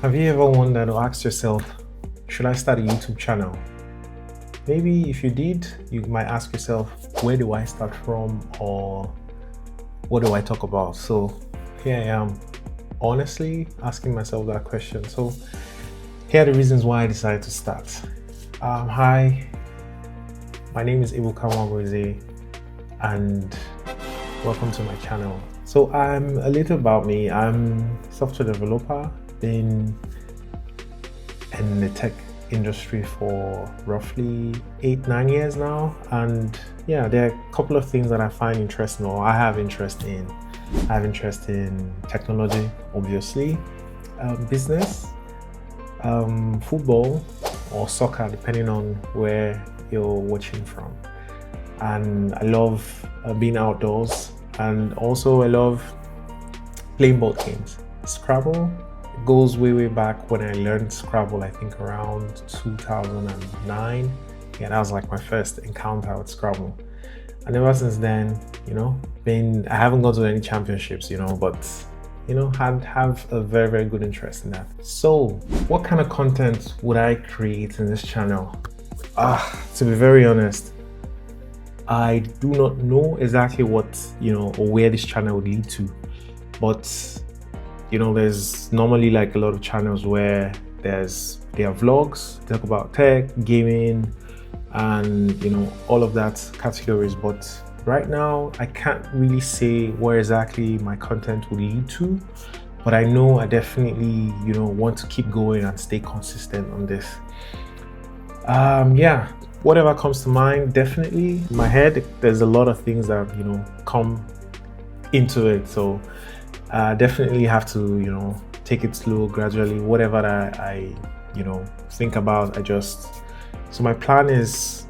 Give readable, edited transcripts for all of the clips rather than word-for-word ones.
Have you ever wondered or asked yourself, should I start a YouTube channel? Maybe if you did, you might ask yourself, where do I start from or what do I talk about? So here I am, honestly asking myself that question. So here are the reasons why I decided to start. Hi, my name is Ebuka Mwagweze and welcome to my channel. So a little about me. I'm a software developer, been in the tech industry for roughly 8-9 years now, and yeah, there are a couple of things that I find interesting or I have interest in. I have interest in technology, obviously, business, football or soccer, depending on where you're watching from. And I love being outdoors, and also I love playing board games. Scrabble goes way back when I learned Scrabble, I think around 2009. Yeah, that was like my first encounter with Scrabble. And ever since then, I haven't gone to any championships, but have a very good interest in that. So what kind of content would I create in this channel? To be very honest, I do not know exactly what, or where this channel would lead to, but there's normally like a lot of channels where they are vlogs, talk about tech, gaming, and all of that categories. But right now I can't really say where exactly my content will lead to, but I know I definitely want to keep going and stay consistent on this. Whatever comes to mind, definitely in my head there's a lot of things that come into it, so definitely have to take it slow, gradually. Whatever I think about, so my plan is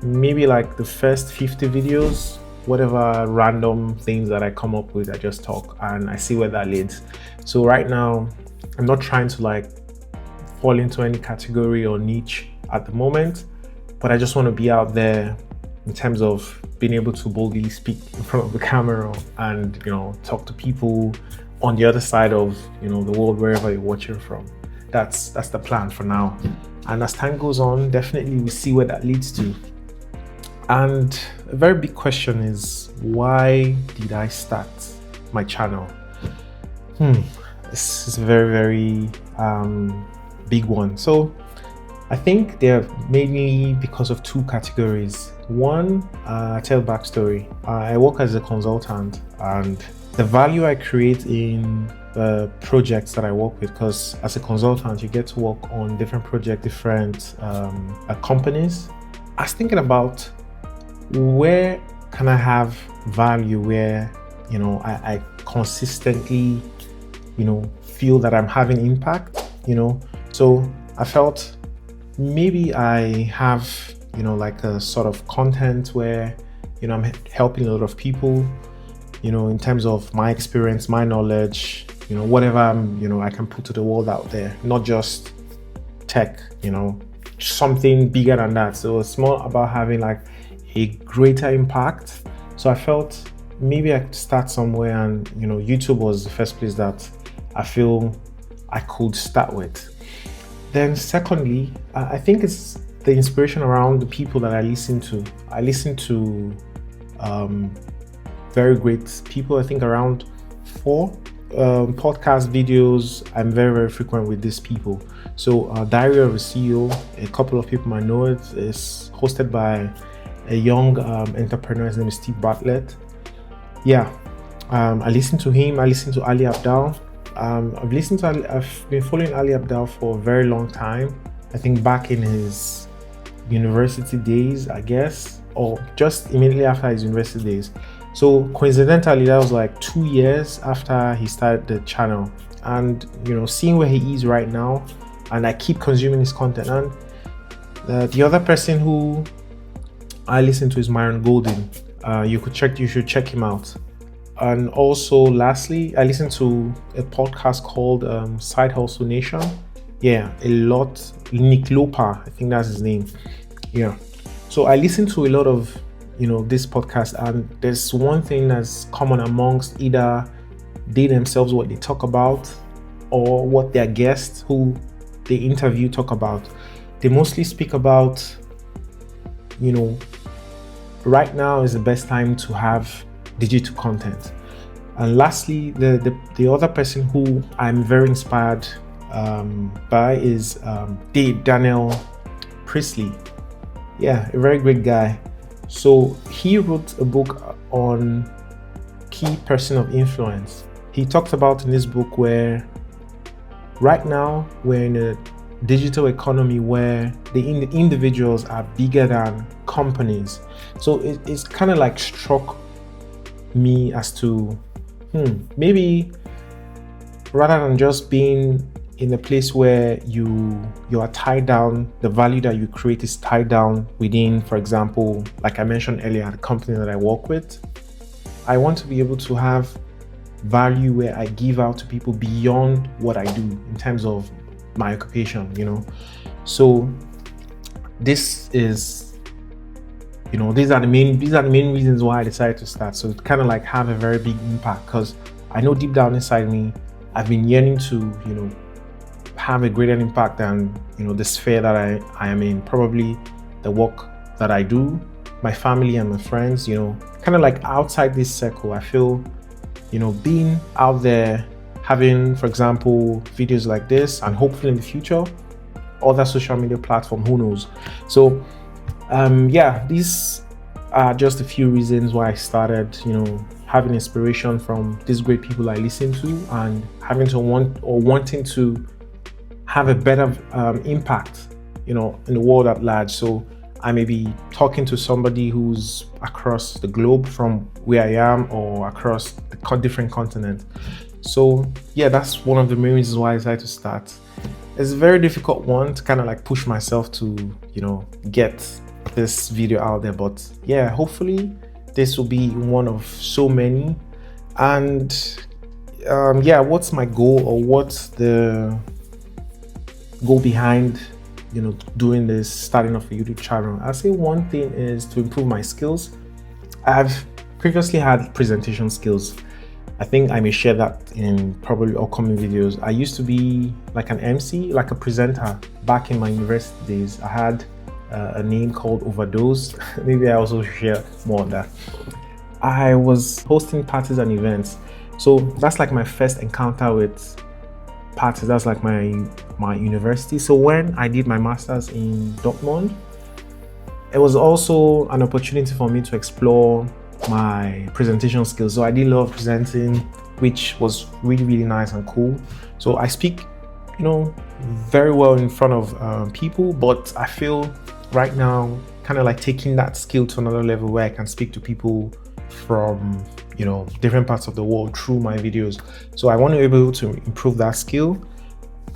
maybe like the first 50 videos, whatever random things that I come up with, I just talk and I see where that leads. So right now I'm not trying to fall into any category or niche at the moment, but I just want to be out there in terms of being able to boldly speak in front of the camera and talk to people on the other side of the world, wherever you're watching from. That's the plan for now, and as time goes on, definitely we'll see where that leads to. And a very big question is, why did I start my channel? This is a very big one. So I think they're mainly because of two categories. One, I tell backstory. I work as a consultant, and the value I create in the projects that I work with, because as a consultant you get to work on different projects, different companies. I was thinking about where can I have value, where I consistently feel that I'm having impact. So I felt maybe I have like a sort of content where I'm helping a lot of people in terms of my experience, my knowledge, whatever I can put to the world out there, not just tech, something bigger than that. So it's more about having like a greater impact. So I felt maybe I could start somewhere, and YouTube was the first place that I feel I could start with. Then secondly, I think it's the inspiration around the people that I listen to. I listen to very great people. I think around 4 podcast videos. I'm very frequent with these people. So Diary of a CEO, a couple of people might know it, is hosted by a young entrepreneur. His name is Steve Bartlett. I listen to him. I listen to Ali Abdaal. I've been following Ali Abdaal for a very long time. I think back in his university days, I guess, or just immediately after his university days. So coincidentally, that was like 2 years after he started the channel, and seeing where he is right now, and I keep consuming his content. And the other person who I listen to is Myron Golden. You should check him out. And also lastly, I listen to a podcast called Side Hustle Nation. Nick Lopa, I think that's his name. So I listen to a lot of this podcast, and there's one thing that's common amongst either they themselves, what they talk about, or what their guests who they interview talk about, they mostly speak about, right now is the best time to have digital content. And lastly, the other person who I'm very inspired by is Daniel Priestley. Yeah, a very great guy. So he wrote a book on key person of influence. He talks about in this book where right now we're in a digital economy where the individuals are bigger than companies. So it's kind of like struck me as to maybe rather than just being in a place where you are tied down, the value that you create is tied down within, for example, like I mentioned earlier, the company that I work with. I want to be able to have value where I give out to people beyond what I do in terms of my occupation, So this is, these are the main reasons why I decided to start. So it kind of like have a very big impact, because I know deep down inside me, I've been yearning to, have a greater impact than, the sphere that I am in, probably the work that I do, my family and my friends, kind of like outside this circle. I feel, being out there, having, for example, videos like this, and hopefully in the future, other social media platform, who knows. So these are just a few reasons why I started, having inspiration from these great people I listen to, and wanting to have a better impact, in the world at large. So I may be talking to somebody who's across the globe from where I am, or across the different continents. So yeah, that's one of the main reasons why I decided to start. It's a very difficult one to kind of like push myself to, get this video out there. But yeah, hopefully this will be one of so many. And what's my goal, or what's the goal behind doing this, starting off a YouTube channel? I'll say one thing is to improve my skills. I've previously had presentation skills. I think I may share that in probably upcoming videos. I used to be like an MC, like a presenter back in my university days. I had a name called Overdose. Maybe I also share more of that. I was hosting parties and events. So that's like my first encounter with parties. That's like my university. So when I did my master's in Dortmund, it was also an opportunity for me to explore my presentation skills. So I did love presenting, which was really, really nice and cool. So I speak, very well in front of people, but I feel right now kind of like taking that skill to another level where I can speak to people from, different parts of the world through my videos. So I want to be able to improve that skill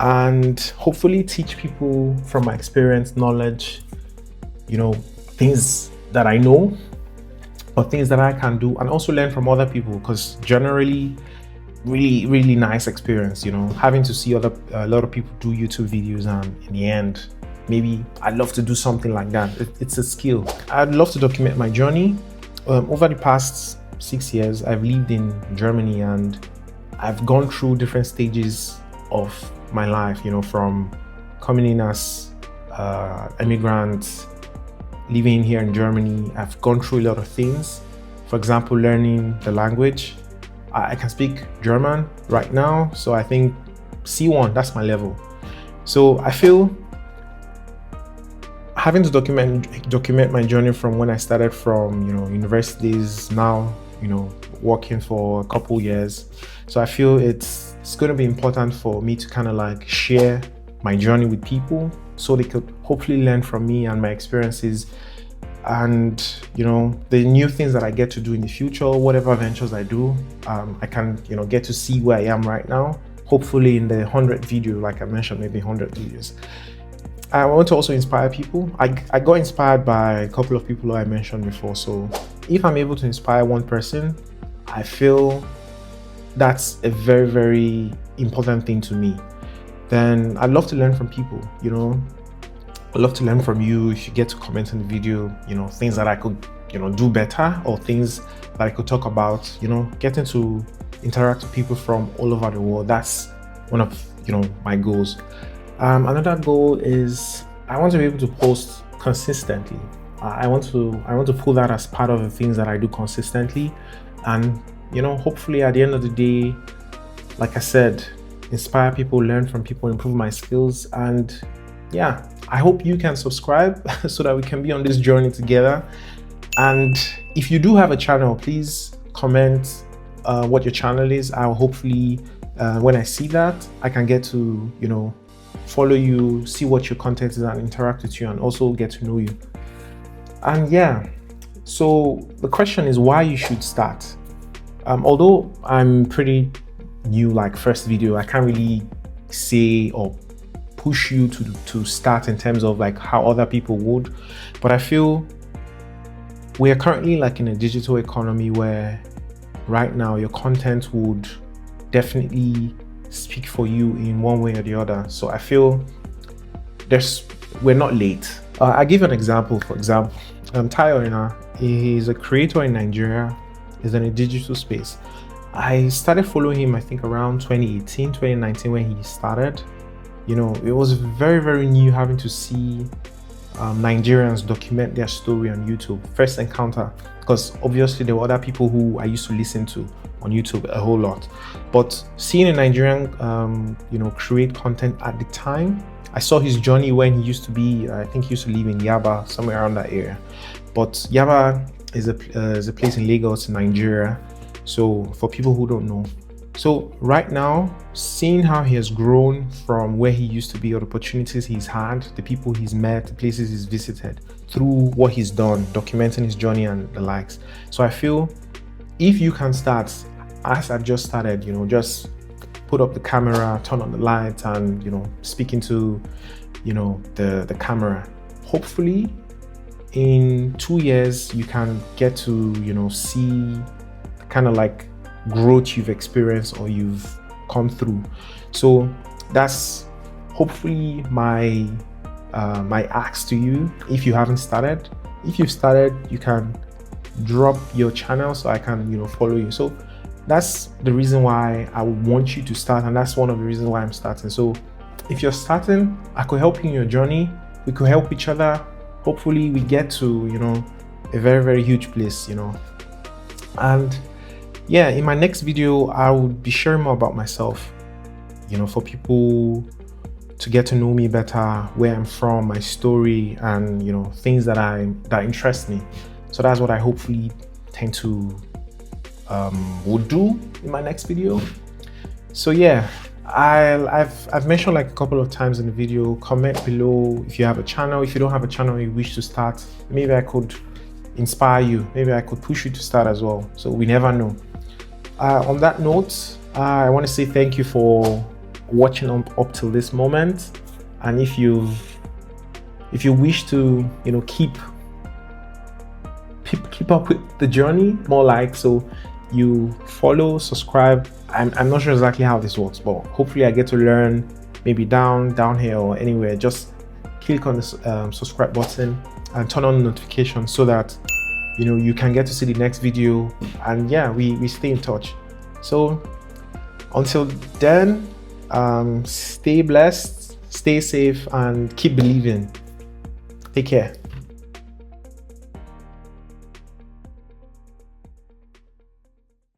and hopefully teach people from my experience, knowledge, things that I know, or things that I can do, and also learn from other people, because generally really, really nice experience, having to see a lot of people do YouTube videos, and in the end, maybe I'd love to do something like that. It's a skill. I'd love to document my journey. Over the past 6 years, I've lived in Germany, and I've gone through different stages of my life, from coming in as immigrant, living here in Germany. I've gone through a lot of things. For example, learning the language. I can speak German right now, so I think C1, that's my level. So I feel having to document my journey from when I started from, universities, now, working for a couple years. So I feel it's going to be important for me to kind of like share my journey with people, so they could hopefully learn from me and my experiences, and the new things that I get to do in the future, whatever ventures I do, I can get to see where I am right now, hopefully in the 100th video, like I mentioned, maybe 100 videos. I want to also inspire people. I got inspired by a couple of people I mentioned before. So if I'm able to inspire one person, I feel that's a very, very important thing to me. Then I'd love to learn from people, I'd love to learn from you if you get to comment on the video, things that I could, do better, or things that I could talk about, getting to interact with people from all over the world. That's one of my goals. Another goal is I want to be able to post consistently. I want to pull that as part of the things that I do consistently, and hopefully at the end of the day, like I said, inspire people, learn from people, improve my skills. And yeah, I hope you can subscribe so that we can be on this journey together. And if you do have a channel, please comment what your channel is. I'll hopefully when I see that, I can get to follow you, see what your content is, and interact with you, and also get to know you. And yeah, so the question is why you should start. Although I'm pretty new, like first video, I can't really say or push you to start in terms of like how other people would, but I feel we are currently like in a digital economy where right now your content would definitely speak for you in one way or the other. So I feel we're not late. I give an example. For example, Tayo, he's a creator in Nigeria. He's in a digital space. I started following him, I think around 2018, 2019 when he started. It was very, very new having to see Nigerians document their story on YouTube. First encounter, because obviously there were other people who I used to listen to on YouTube a whole lot, but seeing a Nigerian create content at the time, I saw his journey when he used to be, I think he used to live in Yaba, somewhere around that area. But Yaba is a place in Lagos, Nigeria. So for people who don't know, so right now, seeing how he has grown from where he used to be, or the opportunities he's had, the people he's met, the places he's visited, through what he's done, documenting his journey and the likes. So I feel if you can start, as I've just started, just put up the camera, turn on the lights, and speak into the camera. Hopefully in 2 years you can get to see kind of like growth you've experienced or you've come through. So that's hopefully my ask to you. If you haven't started, if you've started, you can drop your channel so I can follow you. So that's the reason why I would want you to start, and that's one of the reasons why I'm starting. So if you're starting, I could help you in your journey. We could help each other. Hopefully we get to a very, very huge place. And yeah, in my next video I will be sharing more about myself, for people to get to know me better, where I'm from, my story, and things that interest me. So that's what I hopefully tend to would do in my next video. So yeah, I've mentioned like a couple of times in the video, comment below if you have a channel. If you don't have a channel you wish to start, maybe I could inspire you, maybe I could push you to start as well. So we never know. On that note, I want to say thank you for watching up till this moment. And if you wish to keep up with the journey, more like, so you follow, subscribe. I'm not sure exactly how this works, but hopefully I get to learn, maybe down here or anywhere. Just click on the subscribe button and turn on the notifications so that you can get to see the next video. And yeah, we stay in touch. So until then, stay blessed, stay safe, and keep believing. Take care.